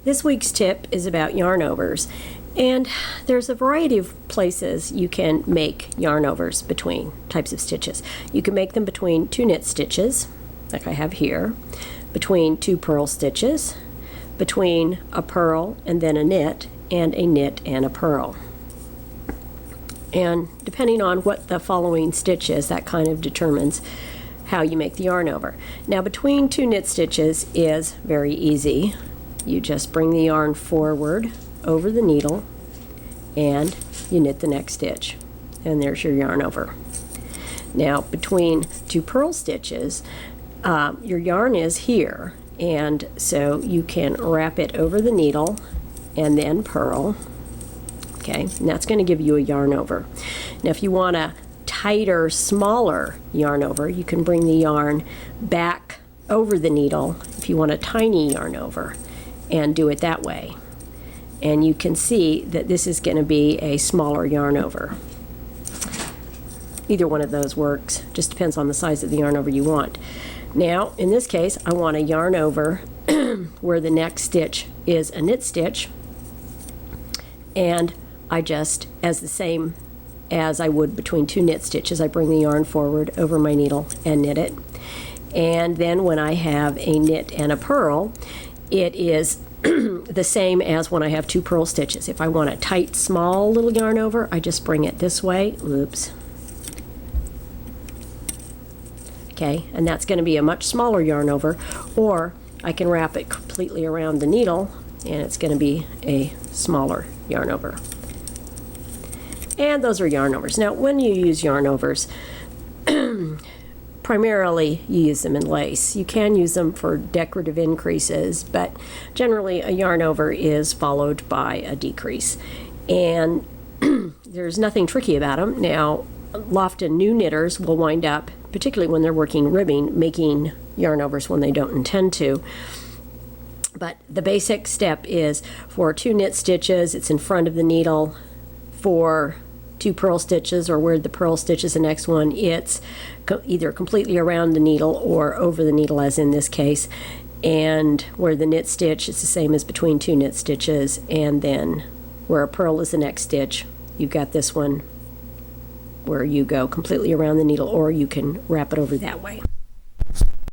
This week's tip is about yarn overs, and there's a variety of places you can make yarn overs between types of stitches. You can make them between two knit stitches, like I have here, between two purl stitches, between a purl and then a knit and a purl. And depending on what the following stitch is, that kind of determines how you make the yarn over. Now, between two knit stitches is very easy. You just bring the yarn forward over the needle and you knit the next stitch, and there's your yarn over. Now, between two purl stitches, your yarn is here, and so you can wrap it over the needle and then purl. Okay, and that's going to give you a yarn over. Now, if you want a tighter, smaller yarn over, you can bring the yarn back over the needle if you want a tiny yarn over, and do it that way. And you can see that this is going to be a smaller yarn over. Either one of those works, just depends on the size of the yarn over you want. Now, in this case, I want a yarn over where the next stitch is a knit stitch, and I just, as the same as I would between two knit stitches, I bring the yarn forward over my needle and knit it. And then when I have a knit and a purl, it is the same as when I have two purl stitches. If I want a tight, small little yarn over, I just bring it this way. Oops. Okay, and that's going to be a much smaller yarn over, or I can wrap it completely around the needle, and it's going to be a smaller yarn over. And those are yarn overs. Now, when you use yarn overs, primarily you use them in lace. You can use them for decorative increases, but generally a yarn over is followed by a decrease. And there's nothing tricky about them. Now, often new knitters will wind up, particularly when they're working ribbing, making yarn overs when they don't intend to. But the basic step is for two knit stitches, it's in front of the needle. For two purl stitches, or where the purl stitch is the next one, it's either completely around the needle or over the needle, as in this case. And where the knit stitch is the same as between two knit stitches, and then where a purl is the next stitch, you've got this one where you go completely around the needle, or you can wrap it over that way.